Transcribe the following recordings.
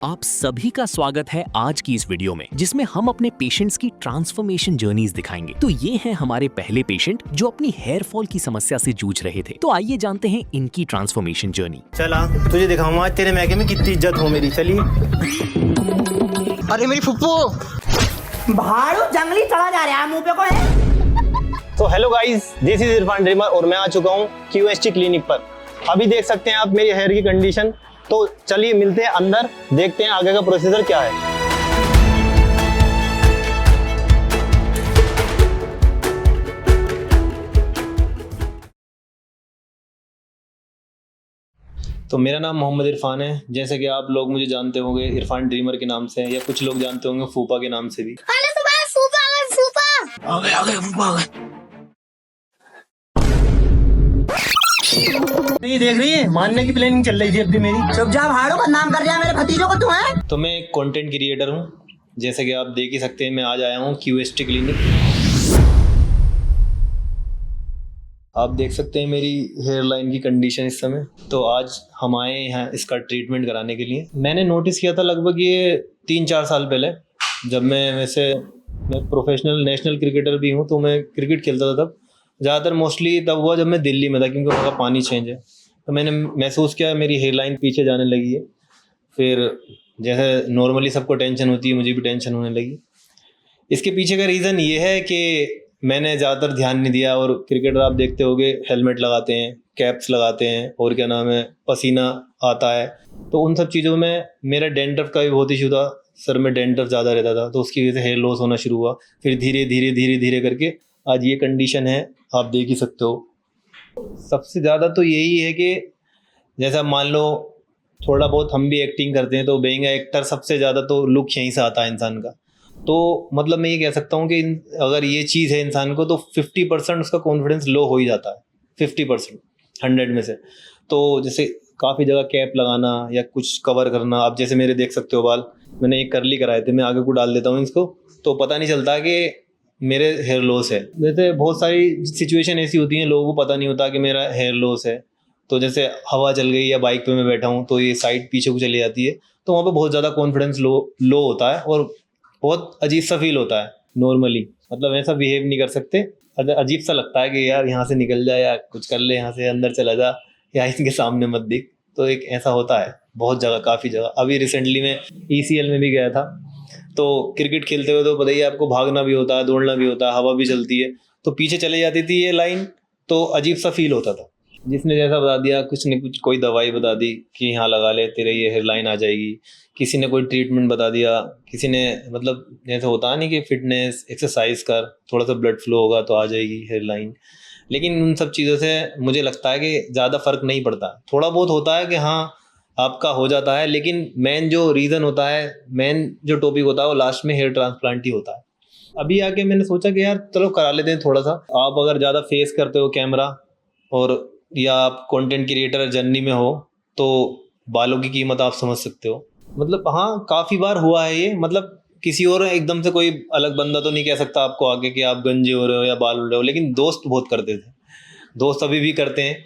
आप सभी का स्वागत है आज की इस वीडियो में, जिसमें हम अपने पेशेंट्स की ट्रांसफॉर्मेशन जर्नीज दिखाएंगे। तो ये हैं हमारे पहले पेशेंट जो अपनी हेयर फॉल की समस्या से जूझ रहे थे। तो आइए जानते हैं इनकी ट्रांसफॉर्मेशन जर्नी। चला तुझे दिखाऊंगा आज तेरे मैके में कितनी इज्जत हो मेरी। चलिए। अरे मेरी फुप्पो भाड़ू जंगली चला जा रहा है, मुंह पे को है। तो hello guys, this is Irfan dreamer और मैं आ चुका हूँ QST क्लिनिक पर। अभी देख सकते हैं आप मेरी हेयर की कंडीशन। तो चलिए मिलते हैं अंदर, देखते हैं आगे का प्रोसीजर क्या है। तो मेरा नाम मोहम्मद इरफान है। जैसे कि आप लोग मुझे जानते होंगे इरफान ड्रीमर के नाम से, या कुछ लोग जानते होंगे फूफा के नाम से भी। नहीं देख रही है, मानने की प्लानिंग चल रही थी अभी मेरी। चुप जा भाड़ू, बदनाम कर दिया मेरे भतीजों को तू है। तो मैं एक कंटेंट क्रिएटर हूँ, जैसे कि आप देख ही सकते हैं। मैं आज आया हूँ QST क्लिनिक। आप देख सकते हैं मेरी हेयर लाइन की कंडीशन इस समय। तो आज हम आए हैं इसका ट्रीटमेंट कराने के लिए। मैंने नोटिस किया था लगभग ये 3-4 साल पहले, जब मैं प्रोफेशनल नेशनल क्रिकेटर भी हूँ, तो मैं क्रिकेट खेलता था। तब ज़्यादातर मोस्टली तब हुआ जब मैं दिल्ली में था, क्योंकि वहाँ का पानी चेंज है। तो मैंने महसूस किया मेरी हेयर लाइन पीछे जाने लगी है। फिर जैसे नॉर्मली सबको टेंशन होती है, मुझे भी टेंशन होने लगी। इसके पीछे का रीज़न ये है कि मैंने ज़्यादातर ध्यान नहीं दिया। और क्रिकेटर आप देखते होंगे हेलमेट लगाते हैं, कैप्स लगाते हैं, और क्या नाम है, पसीना आता है। तो उन सब चीज़ों में मेरा डेंड्रफ का भी बहुत इशू था। सर में डेंड्रफ ज़्यादा रहता था, तो उसकी वजह से हेयर लॉस होना शुरू हुआ। फिर धीरे धीरे करके आज ये कंडीशन है, आप देख ही सकते हो। सबसे ज़्यादा तो यही है कि जैसा मान लो थोड़ा बहुत हम भी एक्टिंग करते हैं, तो बीइंग एक्टर सबसे ज़्यादा तो लुक यहीं से आता है इंसान का। तो मतलब मैं ये कह सकता हूँ कि अगर ये चीज़ है इंसान को, तो 50% उसका कॉन्फिडेंस लो हो ही जाता है। 50% 100 में से। तो जैसे काफ़ी जगह कैप लगाना या कुछ कवर करना। आप जैसे मेरे देख सकते हो बाल, मैंने एक कर्ली कराए थे, मैं आगे को डाल देता हूँ इसको, तो पता नहीं चलता कि मेरे हेयर लॉस है। जैसे बहुत सारी सिचुएशन ऐसी होती हैं, लोगों को पता नहीं होता कि मेरा हेयर लॉस है। तो जैसे हवा चल गई या बाइक पे मैं बैठा हूँ, तो ये साइड पीछे को चली जाती है, तो वहाँ पे बहुत ज़्यादा कॉन्फिडेंस लो होता है और बहुत अजीब सा फील होता है। नॉर्मली मतलब ऐसा बिहेव नहीं कर सकते। अजीब सा लगता है कि यार यहाँ से निकल जा, या कुछ कर ले, यहाँ से अंदर चला जा, या इनके सामने मत दिख। तो एक ऐसा होता है बहुत जगह, काफ़ी जगह। अभी रिसेंटली मैं ECL में भी गया था। तो क्रिकेट खेलते हुए तो पता ही है आपको, भागना भी होता है, दौड़ना भी होता है, हवा भी चलती है, तो पीछे चले जाती थी ये लाइन। तो अजीब सा फील होता था। जिसने जैसा बता दिया, कुछ ने कुछ कोई दवाई बता दी कि यहाँ लगा ले तेरे ये हेयर लाइन आ जाएगी। किसी ने कोई ट्रीटमेंट बता दिया, किसी ने मतलब जैसे होता नहीं कि फिटनेस एक्सरसाइज कर, थोड़ा सा ब्लड फ्लो होगा तो आ जाएगी हेयर लाइन। लेकिन उन सब चीज़ों से मुझे लगता है कि ज़्यादा फर्क नहीं पड़ता। थोड़ा बहुत होता है कि हाँ आपका हो जाता है, लेकिन मेन जो रीज़न होता है, मेन जो टॉपिक होता है, वो लास्ट में हेयर ट्रांसप्लांट ही होता है। अभी आके मैंने सोचा कि यार चलो करा लेते हैं थोड़ा सा। आप अगर ज़्यादा फेस करते हो कैमरा, और या आप कंटेंट क्रिएटर जर्नी में हो, तो बालों की कीमत आप समझ सकते हो। मतलब हाँ, काफ़ी बार हुआ है ये। मतलब किसी और एकदम से कोई अलग बंदा तो नहीं कह सकता आपको आगे कि आप गंजे हो रहे हो या बाल उड़ रहे हो, लेकिन दोस्त बहुत करते थे। दोस्त अभी भी करते हैं।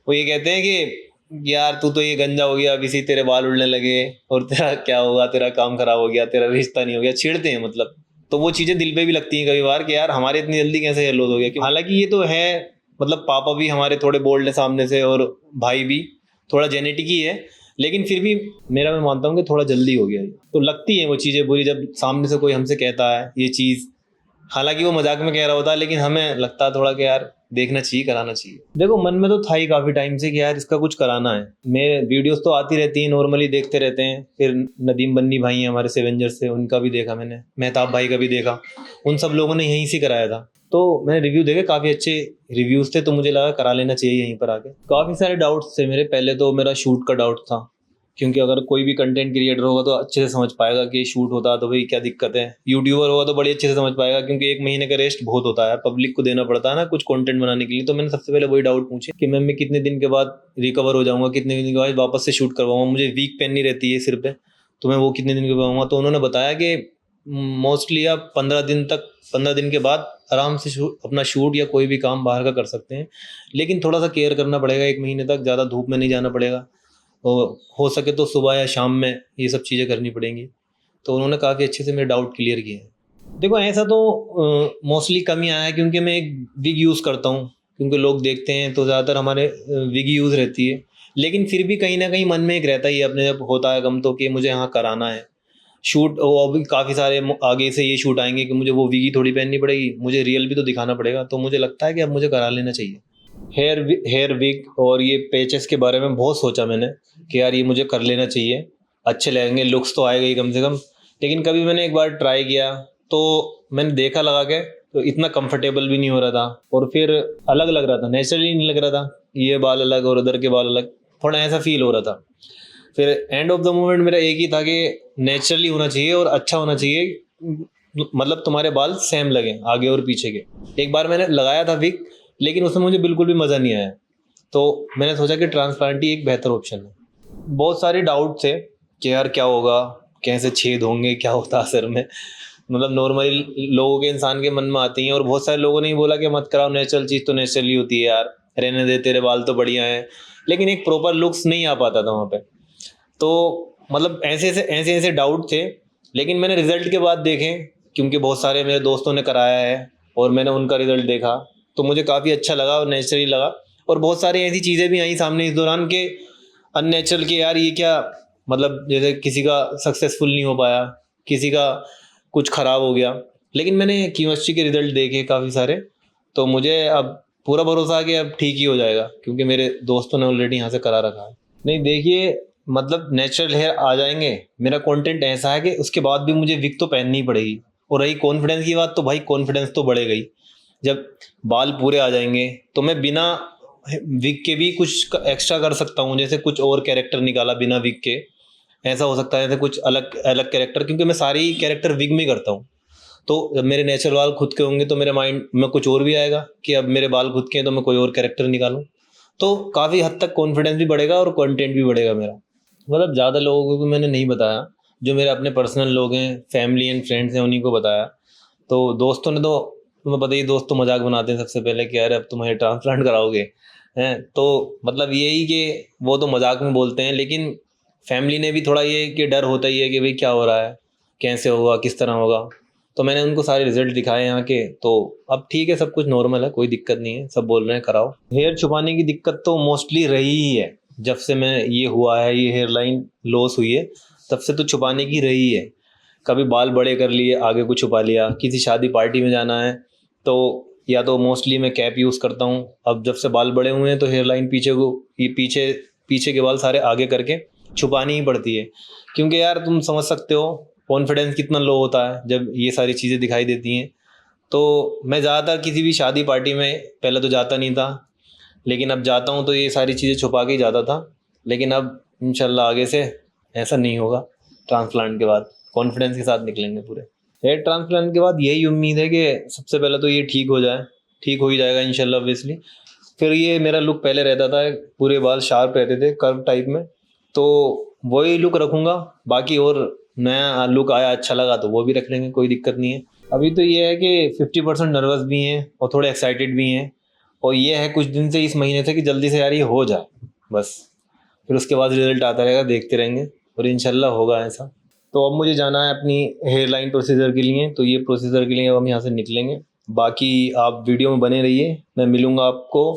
वो ये कहते हैं कि यार तू तो ये गंजा हो गया, अब इसी तेरे बाल उड़ने लगे, और तेरा क्या होगा, तेरा काम खराब हो गया, तेरा रिश्ता नहीं हो गया, छेड़ते हैं मतलब। तो वो चीज़ें दिल पे भी लगती हैं कई बार कि यार हमारे इतनी जल्दी कैसे हेयर लॉस हो गया। हालांकि ये तो है, मतलब पापा भी हमारे थोड़े बोल्ड है सामने से, और भाई भी थोड़ा जेनेटिक ही है, लेकिन फिर भी मैं मानता हूँ कि थोड़ा जल्दी हो गया है। तो लगती हैं वो चीज़ें बुरी जब सामने से कोई हमसे कहता है ये चीज़। हालांकि वो मजाक में कह रहा होता है, लेकिन हमें लगता है थोड़ा कि यार देखना चाहिए, कराना चाहिए। देखो मन में तो था ही काफ़ी टाइम से कि यार इसका कुछ कराना है। मेरे वीडियोस तो आती रहती हैं, नॉर्मली देखते रहते हैं। फिर नदीम बन्नी भाई हैं हमारे सेवेंजर्स से, उनका भी देखा मैंने, मेहताब भाई का भी देखा। उन सब लोगों ने यहीं से कराया था। तो मैंने रिव्यू देखे, काफ़ी अच्छे रिव्यूज़ थे, तो मुझे लगा करा लेना चाहिए यहीं पर आके। काफ़ी सारे डाउट्स थे मेरे। पहले तो मेरा शूट का डाउट था, क्योंकि अगर कोई भी कंटेंट क्रिएटर होगा तो अच्छे से समझ पाएगा कि शूट होता है तो भाई क्या दिक्कत है। यूट्यूबर होगा तो बड़ी अच्छे से समझ पाएगा, क्योंकि 1 महीने का रेस्ट बहुत होता है, पब्लिक को देना पड़ता है ना कुछ कंटेंट बनाने के लिए। तो मैंने सबसे पहले वही डाउट पूछे कि मैं कितने दिन के बाद रिकवर हो जाऊँगा, कितने दिन के बाद वापस से शूट करवाऊँगा। मुझे वीक पेन नहीं रहती है सिर पे, तो मैं वो कितने दिन के बाद आऊँगा। तो उन्होंने बताया कि मोस्टली आप 15 दिन के बाद आराम से अपना शूट या कोई भी काम बाहर का कर सकते हैं, लेकिन थोड़ा सा केयर करना पड़ेगा। 1 महीने तक ज़्यादा धूप में नहीं जाना पड़ेगा, और हो सके तो सुबह या शाम में ये सब चीज़ें करनी पड़ेंगी। तो उन्होंने काफ़ी अच्छे से मेरे डाउट क्लियर किए हैं। देखो ऐसा तो मोस्टली कम ही आया है, क्योंकि मैं एक विग यूज़ करता हूँ, क्योंकि लोग देखते हैं तो ज़्यादातर हमारे विग यूज़ रहती है। लेकिन फिर भी कहीं ना कहीं मन में एक रहता ही है अपने, जब होता है गम तो, कि मुझे यहाँ कराना है शूट। वो अभी काफ़ी सारे आगे से ये शूट आएंगे कि मुझे वो विग ही थोड़ी पहननी पड़ेगी, मुझे रियल भी तो दिखाना पड़ेगा। तो मुझे लगता है कि अब मुझे करा लेना चाहिए। हेयर विग और ये पैचेस के बारे में बहुत सोचा मैंने कि यार ये मुझे कर लेना चाहिए, अच्छे लगेंगे, लुक्स तो आएगा ही कम से कम। लेकिन कभी मैंने एक बार ट्राई किया तो मैंने देखा लगा के, तो इतना कंफर्टेबल भी नहीं हो रहा था और फिर अलग लग रहा था, नेचुरली नहीं लग रहा था। ये बाल अलग और उधर के बाल अलग, थोड़ा ऐसा फील हो रहा था। फिर एंड ऑफ द मोमेंट मेरा एक ही था कि नेचुरली होना चाहिए और अच्छा होना चाहिए, मतलब तुम्हारे बाल सेम लगे आगे और पीछे के। एक बार मैंने लगाया था विग, लेकिन उसमें मुझे बिल्कुल भी मज़ा नहीं आया। तो मैंने सोचा कि ट्रांसप्लांट ही एक बेहतर ऑप्शन है। बहुत सारे डाउट थे कि यार क्या होगा, कैसे छेद होंगे, क्या होता है सर में, मतलब नॉर्मली लोगों के, इंसान के मन में आती हैं। और बहुत सारे लोगों ने ही बोला कि मत कराओ, नेचुरल चीज़ तो नेचुरली होती है यार, रहने दे, तेरे बाल तो बढ़िया हैं। लेकिन एक प्रॉपर लुक्स नहीं आ पाता था वहाँ पे। तो मतलब ऐसे डाउट थे। लेकिन मैंने रिज़ल्ट के बाद देखे, क्योंकि बहुत सारे मेरे दोस्तों ने कराया है और मैंने उनका रिज़ल्ट देखा, तो मुझे काफ़ी अच्छा लगा और नेचुरली लगा। और बहुत सारी ऐसी चीज़ें भी आई सामने इस दौरान के अननेचुरल के, यार ये क्या, मतलब जैसे किसी का सक्सेसफुल नहीं हो पाया, किसी का कुछ ख़राब हो गया। लेकिन मैंने केमिस्ट्री के रिज़ल्ट देखे काफ़ी सारे, तो मुझे अब पूरा भरोसा है कि अब ठीक ही हो जाएगा, क्योंकि मेरे दोस्तों ने ऑलरेडी यहाँ से करा रखा है। नहीं देखिए, मतलब नेचुरल हेयर आ जाएंगे, मेरा कंटेंट ऐसा है कि उसके बाद भी मुझे विग तो पहननी पड़ेगी। और रही कॉन्फिडेंस की बात, तो भाई कॉन्फिडेंस तो बढ़ेगा ही। जब बाल पूरे आ जाएंगे तो मैं बिना विग के भी कुछ एक्स्ट्रा कर सकता हूँ, जैसे कुछ और कैरेक्टर निकाला बिना विग के, ऐसा हो सकता है जैसे कुछ अलग अलग कैरेक्टर, क्योंकि मैं सारी कैरेक्टर विग में करता हूँ। तो जब मेरे नेचुरल बाल खुद के होंगे तो मेरे माइंड में कुछ और भी आएगा कि अब मेरे बाल खुद के हैं तो मैं कोई और कैरेक्टर निकालूं। तो काफ़ी हद तक कॉन्फिडेंस भी बढ़ेगा और कंटेंट भी बढ़ेगा मेरा। मतलब ज़्यादा लोगों को भी मैंने नहीं बताया, जो मेरे अपने पर्सनल लोग हैं, फैमिली एंड फ्रेंड्स हैं, उन्हीं को बताया। तो दोस्तों ने तो, तुम्हें पता ही, दोस्त तो मजाक बनाते हैं सबसे पहले कि यार अब तुम हेयर ट्रांसप्लांट कराओगे हैं। तो मतलब यही कि वो तो मजाक में बोलते हैं, लेकिन फैमिली ने भी थोड़ा ये कि डर होता ही है कि भाई क्या हो रहा है, कैसे होगा, किस तरह होगा। तो मैंने उनको सारे रिजल्ट दिखाए यहाँ के, तो अब ठीक है, सब कुछ नॉर्मल है, कोई दिक्कत नहीं है, सब बोल रहे हैं कराओ। हेयर छुपाने की दिक्कत तो मोस्टली रही ही है, जब से मैं ये हुआ है, ये हेयर लाइन लॉस हुई है, तब से तो छुपाने की रही है। कभी बाल बड़े कर लिए, आगे को छुपा लिया, किसी शादी पार्टी में जाना है तो या तो मोस्टली मैं कैप यूज़ करता हूँ। अब जब से बाल बड़े हुए हैं तो हेयर लाइन पीछे को, ये पीछे के बाल सारे आगे करके छुपानी ही पड़ती है, क्योंकि यार तुम समझ सकते हो कॉन्फिडेंस कितना लो होता है जब ये सारी चीज़ें दिखाई देती हैं। तो मैं ज़्यादातर किसी भी शादी पार्टी में पहले तो जाता नहीं था, लेकिन अब जाता हूँ तो ये सारी चीज़ें छुपा के ही जाता था। लेकिन अब इंशाल्लाह आगे से ऐसा नहीं होगा। ट्रांसप्लांट के बाद कॉन्फिडेंस के साथ निकलेंगे पूरे। हेयर ट्रांसप्लांट के बाद यही उम्मीद है कि सबसे पहले तो ये ठीक हो जाए, ठीक हो ही जाएगा इंशाल्लाह ऑब्वियसली। फिर ये मेरा लुक पहले रहता था, पूरे बाल शार्प रहते थे कर्व टाइप में, तो वही लुक रखूँगा। बाकी और नया लुक आया, अच्छा लगा तो वो भी रख लेंगे, कोई दिक्कत नहीं है। अभी तो ये है कि 50% नर्वस भी हैं और थोड़े एक्साइटेड भी हैं, और ये है कुछ दिन से, इस महीने से, कि जल्दी से यार ये हो जाए बस। फिर उसके बाद रिजल्ट आता रहेगा, देखते रहेंगे और इंशाल्लाह होगा ऐसा। तो अब मुझे जाना है अपनी हेयर लाइन प्रोसीजर के लिए, तो ये प्रोसीजर के लिए अब हम यहाँ से निकलेंगे। बाकी आप वीडियो में बने रहिए, मैं मिलूँगा आपको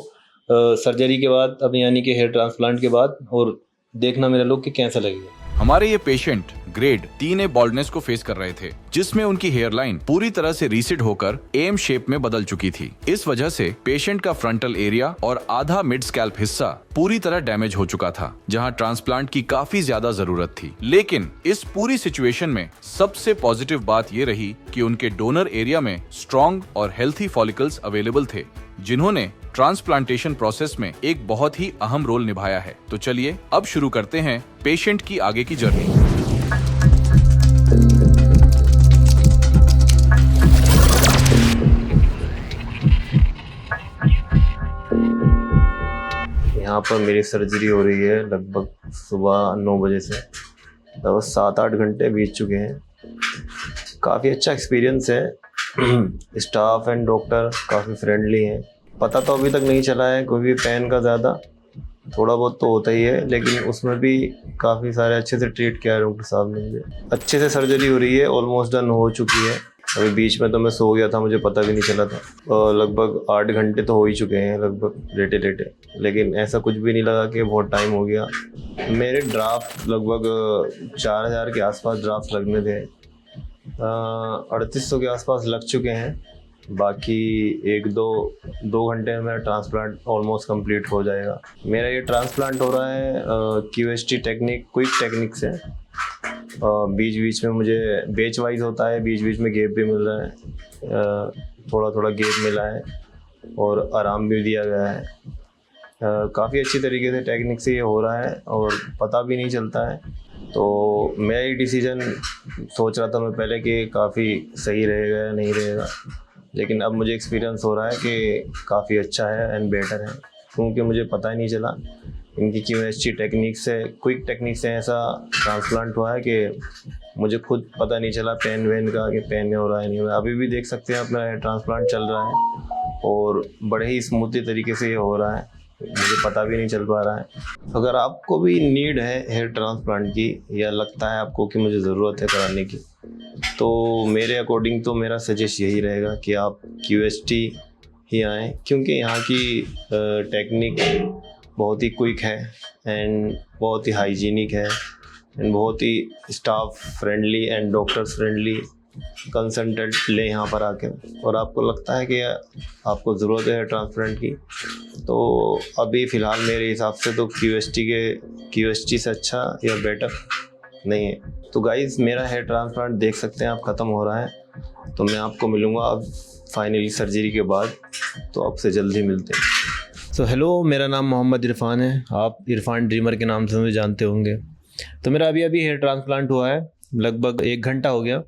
सर्जरी के बाद, अब यानी कि हेयर ट्रांसप्लांट के बाद, और देखना मेरा लुक कि कैसा लगेगा। हमारे ये पेशेंट ग्रेड 3A बॉल्डनेस को फेस कर रहे थे, जिसमें उनकी हेयर लाइन पूरी तरह से रीसेट होकर एम शेप में बदल चुकी थी। इस वजह से पेशेंट का फ्रंटल एरिया और आधा मिड स्कैल्प हिस्सा पूरी तरह डैमेज हो चुका था, जहां ट्रांसप्लांट की काफी ज्यादा जरूरत थी। लेकिन इस पूरी सिचुएशन में सबसे पॉजिटिव बात ये रही कि उनके डोनर एरिया में स्ट्रॉन्ग और हेल्थी फॉलिकल्स अवेलेबल थे, जिन्होंने ट्रांसप्लांटेशन प्रोसेस में एक बहुत ही अहम रोल निभाया है। तो चलिए अब शुरू करते हैं पेशेंट की आगे की जर्नी। यहाँ पर मेरी सर्जरी हो रही है लगभग सुबह 9 बजे से, लगभग 7-8 घंटे बीत चुके हैं। काफ़ी अच्छा एक्सपीरियंस है, स्टाफ एंड डॉक्टर काफ़ी फ्रेंडली हैं। पता तो अभी तक नहीं चला है कोई भी पेन का ज़्यादा, थोड़ा बहुत तो होता ही है, लेकिन उसमें भी काफ़ी सारे अच्छे से ट्रीट किया है डॉक्टर साहब ने मुझे। अच्छे से सर्जरी हो रही है, ऑलमोस्ट डन हो चुकी है। अभी बीच में तो मैं सो गया था, मुझे पता भी नहीं चला था। और लगभग 8 घंटे तो हो ही चुके हैं लगभग लेटे लेटे, लेकिन ऐसा कुछ भी नहीं लगा कि बहुत टाइम हो गया। मेरे ड्राफ्ट लगभग 4000 के आसपास ड्राफ्ट लगने थे, 3800 के आसपास लग चुके हैं। बाकी 1-2 घंटे में मेरा ट्रांसप्लांट ऑलमोस्ट कंप्लीट हो जाएगा। मेरा ये ट्रांसप्लांट हो रहा है QST टेक्निक, क्विक टेक्निक से। बीच बीच में मुझे बैच वाइज होता है, बीच बीच में गैप भी मिल रहा है, थोड़ा थोड़ा गैप मिला है और आराम भी दिया गया है। काफ़ी अच्छी तरीके से टेक्निक से ये हो रहा है और पता भी नहीं चलता है। तो मैं ये डिसीजन सोच रहा था मैं पहले कि काफ़ी सही रहेगा या नहीं रहेगा, लेकिन अब मुझे एक्सपीरियंस हो रहा है कि काफ़ी अच्छा है एंड बेटर है, क्योंकि मुझे पता ही नहीं चला। इनकी QST टेक्निक से, क्विक टेक्निक से ऐसा ट्रांसप्लांट हुआ है कि मुझे खुद पता नहीं चला पेन वेन का कि पेन में हो रहा है नहीं हो रहा है। अभी भी देख सकते हैं अपना ट्रांसप्लांट चल रहा है और बड़े ही स्मूथली तरीके से ये हो रहा है, मुझे पता भी नहीं चल पा रहा है। अगर आपको भी नीड है हेयर ट्रांसप्लांट की, या लगता है आपको कि मुझे ज़रूरत है कराने की, तो मेरे अकॉर्डिंग तो मेरा सजेस्ट यही रहेगा कि आप QST ही आएँ, क्योंकि यहाँ की टेक्निक बहुत ही क्विक है एंड बहुत ही हाइजीनिक है एंड बहुत ही staff friendly and doctors friendly consultant ले यहाँ पर आके। और आपको लगता है कि आपको ज़रूरत है ट्रांसप्लांट की, तो अभी फ़िलहाल मेरे हिसाब से तो QST से अच्छा या बेटर नहीं है। तो गाइस, मेरा हेयर ट्रांसप्लांट देख सकते हैं आप ख़त्म हो रहा है, तो मैं आपको मिलूँगा अब फाइनली सर्जरी के बाद, तो आपसे जल्दी मिलते हैं। सो हेलो, मेरा नाम मोहम्मद इरफान है, आप इरफान ड्रीमर के नाम से मुझे जानते होंगे। तो मेरा अभी हेयर ट्रांसप्लांट हुआ है, लगभग 1 घंटा हो गया।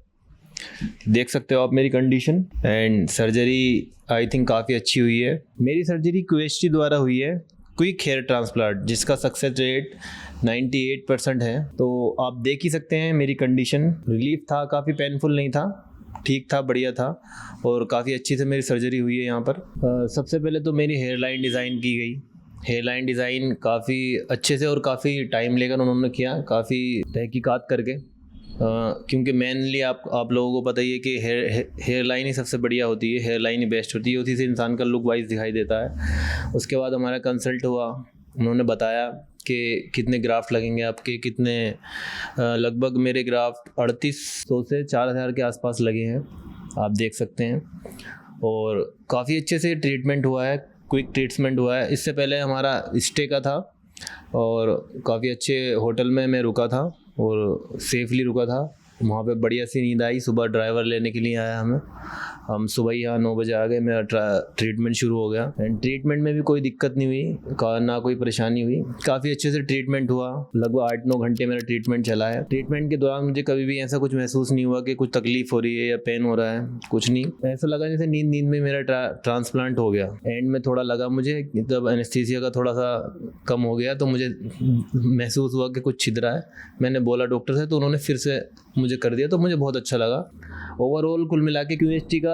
देख सकते हो आप मेरी condition, and surgery I think काफ़ी अच्छी हुई है। मेरी सर्जरी QST द्वारा हुई है, क्विक हेयर ट्रांसप्लांट, जिसका सक्सेस रेट 98% है। तो आप देख ही सकते हैं मेरी कंडीशन, रिलीफ था, काफ़ी पेनफुल नहीं था, ठीक था, बढ़िया था और काफ़ी अच्छी से मेरी सर्जरी हुई है यहाँ पर। सबसे पहले तो मेरी हेयर लाइन डिज़ाइन की गई। हेयर लाइन डिज़ाइन काफ़ी अच्छे से और काफ़ी टाइम लेकर उन्होंने किया, काफ़ी तहकीकात करके, क्योंकि मेनली आप लोगों को पता ही है कि हेयर लाइन ही सबसे बढ़िया होती है, हेयर लाइन ही बेस्ट होती है, उसी से इंसान का लुक वाइज दिखाई देता है। उसके बाद हमारा कंसल्ट हुआ, उन्होंने बताया कि कितने ग्राफ्ट लगेंगे आपके, कितने लगभग मेरे ग्राफ्ट 3800 से 4000 के आसपास लगे हैं, आप देख सकते हैं। और काफ़ी अच्छे से ट्रीटमेंट हुआ है, क्विक ट्रीटमेंट हुआ है। इससे पहले हमारा स्टे का था और काफ़ी अच्छे होटल में मैं रुका था और सेफली रुका था। वहाँ पे बढ़िया सी नींद आई। सुबह ड्राइवर लेने के लिए आया हम सुबह ही यहाँ 9 बजे आ गए। मेरा ट्रीटमेंट शुरू हो गया एंड ट्रीटमेंट में भी कोई दिक्कत नहीं हुई, ना कोई परेशानी हुई। काफ़ी अच्छे से ट्रीटमेंट हुआ, लगभग 8-9 घंटे मेरा ट्रीटमेंट चला है। ट्रीटमेंट के दौरान मुझे कभी भी ऐसा कुछ महसूस नहीं हुआ कि कुछ तकलीफ हो रही है या पेन हो रहा है, कुछ नहीं। ऐसा लगा जैसे नींद में मेरा ट्रांसप्लांट हो गया। एंड में थोड़ा लगा मुझे, जब एनेस्थीसिया का थोड़ा सा कम हो गया तो मुझे महसूस हुआ कि कुछ छिद रहा है। मैंने बोला डॉक्टर से, तो उन्होंने फिर से मुझे कर दिया, तो मुझे बहुत अच्छा लगा। ओवरऑल कुल मिला के QST का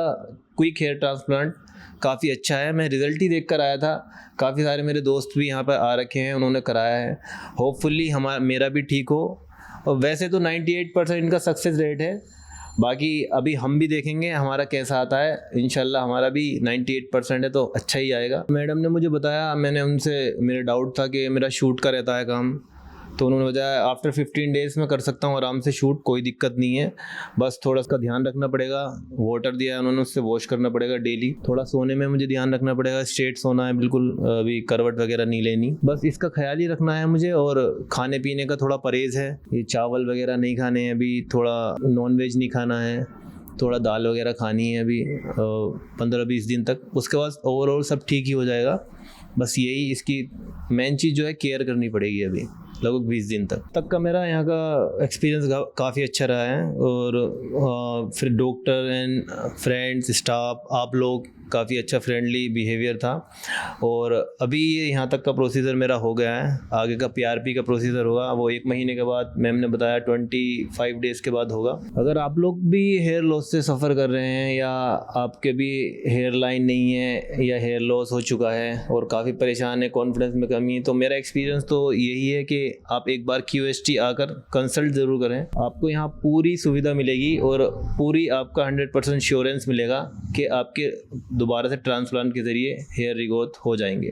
क्विक हेयर ट्रांसप्लांट काफ़ी अच्छा है। मैं रिज़ल्ट ही देख कर आया था, काफ़ी सारे मेरे दोस्त भी यहाँ पर आ रखे हैं, उन्होंने कराया है। होपफुली मेरा भी ठीक हो। और वैसे तो 98% इनका सक्सेस रेट है, बाकी अभी हम भी देखेंगे हमारा कैसा आता है। इंशाल्लाह हमारा भी 98% है, तो अच्छा ही आएगा। मैडम ने मुझे बताया, मैंने उनसे, मेरा डाउट था कि मेरा शूट का रहता है काम, तो उन्होंने बताया आफ्टर 15 डेज़ में कर सकता हूँ आराम से शूट, कोई दिक्कत नहीं है। बस थोड़ा उसका ध्यान रखना पड़ेगा। वाटर दिया है उन्होंने, उससे वॉश करना पड़ेगा डेली। थोड़ा सोने में मुझे ध्यान रखना पड़ेगा, स्ट्रेट सोना है बिल्कुल, अभी करवट वगैरह नहीं लेनी, बस इसका ख्याल ही रखना है मुझे। और खाने पीने का थोड़ा परहेज़ है, ये चावल वगैरह नहीं खाने हैं अभी, थोड़ा नॉन-वेज नहीं खाना है, थोड़ा दाल वगैरह खानी है अभी 15-20 दिन तक। उसके बाद ओवरऑल सब ठीक ही हो जाएगा। बस यही इसकी मेन चीज़ जो है, केयर करनी पड़ेगी अभी लगभग 20 दिन तक का मेरा यहाँ का एक्सपीरियंस काफ़ी अच्छा रहा है। और फिर डॉक्टर एंड फ्रेंड्स, स्टाफ, आप लोग काफ़ी अच्छा फ्रेंडली बिहेवियर था। और अभी यहाँ तक का प्रोसीजर मेरा हो गया है, आगे का PRP का प्रोसीजर होगा, वो 1 महीने के बाद, मैम ने बताया 25 डेज़ के बाद होगा। अगर आप लोग भी हेयर लॉस से सफ़र कर रहे हैं या आपके भी हेयर लाइन नहीं है या हेयर लॉस हो चुका है और काफ़ी परेशान है, कॉन्फिडेंस में कमी है, तो मेरा एक्सपीरियंस तो यही है कि आप एक बार QST आकर कंसल्ट ज़रूर करें। आपको यहाँ पूरी सुविधा मिलेगी और पूरी आपका 100% श्योरेंस मिलेगा कि आपके दोबारा से ट्रांसप्लांट के ज़रिए हेयर रिग्रोथ हो जाएंगे।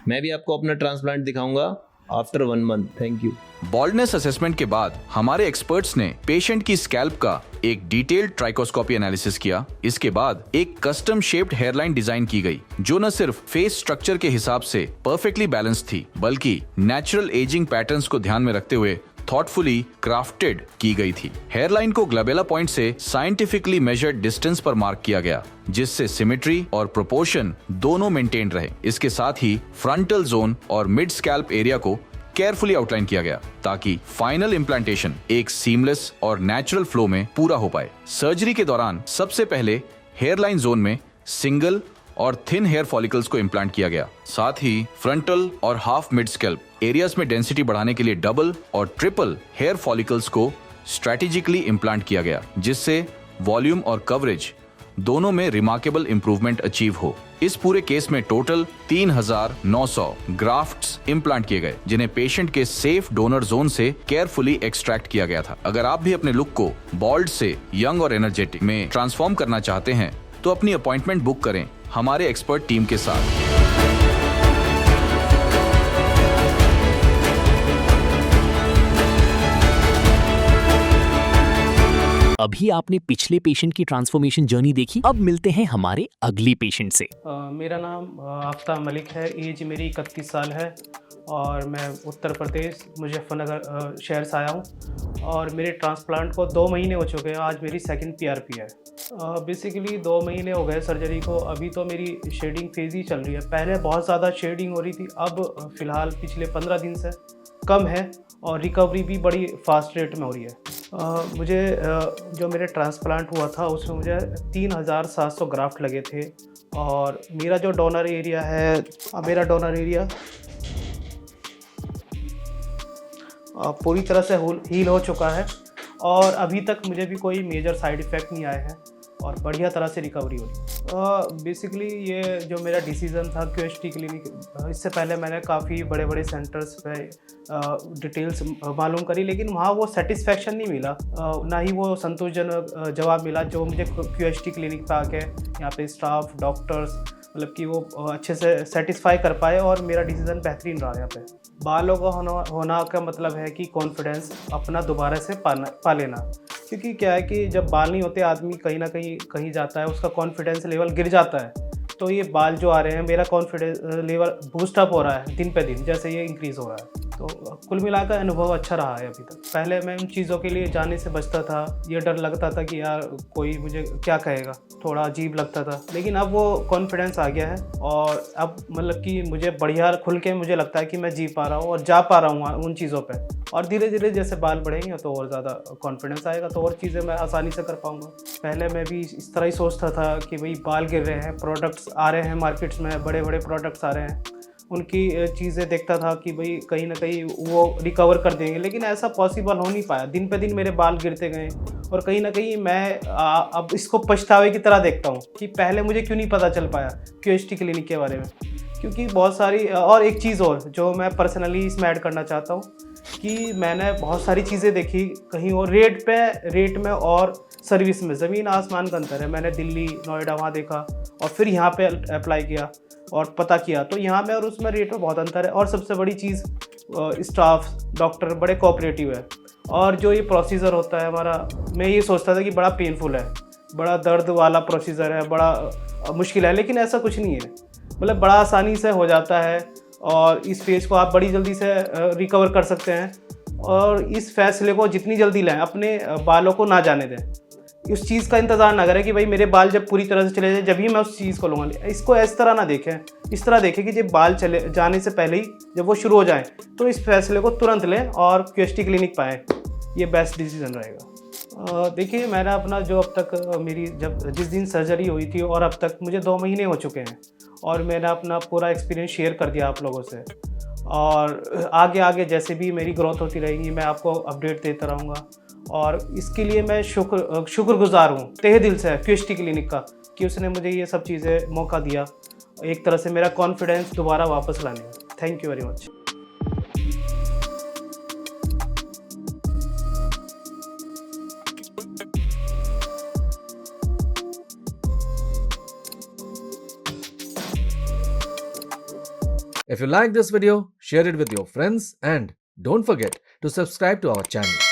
मैं भी आपको अपना ट्रांसप्लांट दिखाऊंगा after 1 month. Thank you. Baldness assessment के बाद हमारे एक्सपर्ट्स ने पेशेंट की स्कैल्प का एक डिटेल्ड ट्राइकोस्कोपी एनालिसिस किया। इसके बाद एक कस्टम शेप्ड हेयरलाइन डिजाइन की गई, जो न सिर्फ फेस स्ट्रक्चर के हिसाब से परफेक्टली बैलेंस थी, बल्कि नेचुरल एजिंग पैटर्न्स को ध्यान में रखते हुए थॉटफुली क्राफ्टेड की गई थी। हेयरलाइन को ग्लबेला पॉइंट से साइंटिफिकली मेजर्ड डिस्टेंस पर मार्क किया गया, जिससे सिमेट्री और प्रोपोर्शन दोनों मेंटेन रहे। इसके साथ ही फ्रंटल जोन और मिड स्कैल्प एरिया को केयरफुली आउटलाइन किया गया, ताकि फाइनल इम्प्लांटेशन एक सीमलेस और नेचुरल फ्लो में पूरा हो पाए। सर्जरी के दौरान सबसे पहले हेयरलाइन जोन में सिंगल और थिन हेयर फॉलिकल्स को इम्प्लांट किया गया। साथ ही फ्रंटल और हाफ मिड स्कैल्प एरियाज में डेंसिटी बढ़ाने के लिए डबल और ट्रिपल हेयर फॉलिकल्स को स्ट्रेटेजिकली इम्प्लांट किया गया, जिससे वॉल्यूम और कवरेज दोनों में रिमार्केबल इंप्रूवमेंट अचीव हो। इस पूरे केस में टोटल 3900 ग्राफ्ट्स इम्प्लांट किए गए, जिन्हें पेशेंट के सेफ डोनर जोन से केयरफुली एक्सट्रैक्ट किया गया था। अगर आप भी अपने लुक को बॉल्ड से यंग और एनर्जेटिक में ट्रांसफॉर्म करना चाहते हैं, तो अपनी अपॉइंटमेंट बुक करें हमारे एक्सपर्ट टीम के साथ। अभी आपने पिछले पेशेंट की ट्रांसफॉर्मेशन जर्नी देखी, अब मिलते हैं हमारे अगली पेशेंट से। मेरा नाम आफ्ताब मलिक है, एज मेरी 31 साल है और मैं उत्तर प्रदेश मुजफ्फरनगर शहर से आया हूँ और मेरे ट्रांसप्लांट को 2 महीने हो चुके हैं। आज मेरी सेकंड PRP है। बेसिकली 2 महीने हो गए सर्जरी को। अभी तो मेरी शेडिंग फेज़ ही चल रही है। पहले बहुत ज़्यादा शेडिंग हो रही थी, अब फ़िलहाल पिछले 15 दिन से कम है और रिकवरी भी बड़ी फास्ट रेट में हो रही है। मुझे जो मेरे ट्रांसप्लांट हुआ था उसमें मुझे 3700 ग्राफ्ट लगे थे और मेरा जो डोनर एरिया है, मेरा डोनर एरिया पूरी तरह से हील हो चुका है और अभी तक मुझे भी कोई मेजर साइड इफ़ेक्ट नहीं आए हैं और बढ़िया तरह से रिकवरी हो रही है। बेसिकली ये जो मेरा डिसीज़न था QST क्लिनिक, इससे पहले मैंने काफ़ी बड़े बड़े सेंटर्स पे डिटेल्स मालूम करी, लेकिन वहाँ वो सेटिस्फेक्शन नहीं मिला, ना ही वो संतोषजनक जवाब मिला जो मुझे QST क्लिनिक पे आके यहाँ पे स्टाफ डॉक्टर्स मतलब कि वो अच्छे से सेटिस्फाई कर पाए और मेरा डिसीज़न बेहतरीन रहा यहाँ पे। बालों का होना का मतलब है कि कॉन्फिडेंस अपना दोबारा से पा लेना, क्योंकि क्या है कि जब बाल नहीं होते आदमी कहीं ना कहीं जाता है, उसका कॉन्फिडेंस लेवल गिर जाता है। तो ये बाल जो आ रहे हैं, मेरा कॉन्फिडेंस लेवल बूस्टअप हो रहा है दिन पे दिन, जैसे ये इंक्रीज़ हो रहा है। तो कुल मिलाकर अनुभव अच्छा रहा है अभी तक। पहले मैं उन चीज़ों के लिए जाने से बचता था, ये डर लगता था कि यार कोई मुझे क्या कहेगा, थोड़ा अजीब लगता था, लेकिन अब वो कॉन्फिडेंस आ गया है और अब मतलब कि मुझे बढ़िया खुल के मुझे लगता है कि मैं जी पा रहा हूँ और जा पा रहा हूँ उन चीज़ों पे। और धीरे धीरे जैसे बाल बढ़ेंगे तो और ज़्यादा कॉन्फिडेंस आएगा, तो और चीज़ें मैं आसानी से कर पाऊँगा। पहले मैं भी इस तरह ही सोचता था कि भाई बाल गिर रहे हैं, प्रोडक्ट्स आ रहे हैं मार्केट्स में, बड़े बड़े प्रोडक्ट्स आ रहे हैं, उनकी चीज़ें देखता था कि भाई कहीं ना कहीं वो रिकवर कर देंगे, लेकिन ऐसा पॉसिबल हो नहीं पाया। दिन पे दिन मेरे बाल गिरते गए और कहीं ना कहीं मैं अब इसको पछतावे की तरह देखता हूँ कि पहले मुझे क्यों नहीं पता चल पाया QST क्लिनिक के बारे में। क्योंकि बहुत सारी और एक चीज़ और जो मैं पर्सनली इसमें ऐड करना चाहता हूँ कि मैंने बहुत सारी चीज़ें देखी कहीं और रेट में और सर्विस में ज़मीन आसमान का अंतर है। मैंने दिल्ली नोएडा वहाँ देखा और फिर यहाँ पे अप्लाई किया और पता किया, तो यहाँ में और उसमें रेट में बहुत अंतर है। और सबसे बड़ी चीज़ स्टाफ डॉक्टर बड़े कोऑपरेटिव है और जो ये प्रोसीजर होता है हमारा, मैं ये सोचता था कि बड़ा पेनफुल है, बड़ा दर्द वाला प्रोसीजर है, बड़ा मुश्किल है, लेकिन ऐसा कुछ नहीं है। मतलब बड़ा आसानी से हो जाता है और इस फेज को आप बड़ी जल्दी से रिकवर कर सकते हैं और इस फैसले को जितनी जल्दी लें, अपने बालों को ना जाने दें। उस चीज़ का इंतज़ार ना करें कि भाई मेरे बाल जब पूरी तरह से चले जाए जब ही मैं उस चीज़ को लूँगा। इसको इस तरह ना देखें, इस तरह देखें कि जब बाल चले जाने से पहले ही जब वो शुरू हो जाएं तो इस फैसले को तुरंत लें और QST क्लिनिक पाएँ। ये बेस्ट डिसीजन रहेगा। देखिए मैंने अपना जो अब तक मेरी जिस दिन सर्जरी हुई थी और अब तक मुझे 2 महीने हो चुके हैं और मैंने अपना पूरा एक्सपीरियंस शेयर कर दिया आप लोगों से। और आगे आगे जैसे भी मेरी ग्रोथ होती रहेगी मैं आपको अपडेट देता रहूँगा। और इसके लिए मैं शुक्रगुज़ार हूँ तहे दिल से क्यूएसटी क्लिनिक का कि उसने मुझे ये सब चीज़ें मौका दिया, एक तरह से मेरा कॉन्फिडेंस दोबारा वापस लाने में। Thank you very much. If you like this video, share it with your friends and don't forget to subscribe to our channel.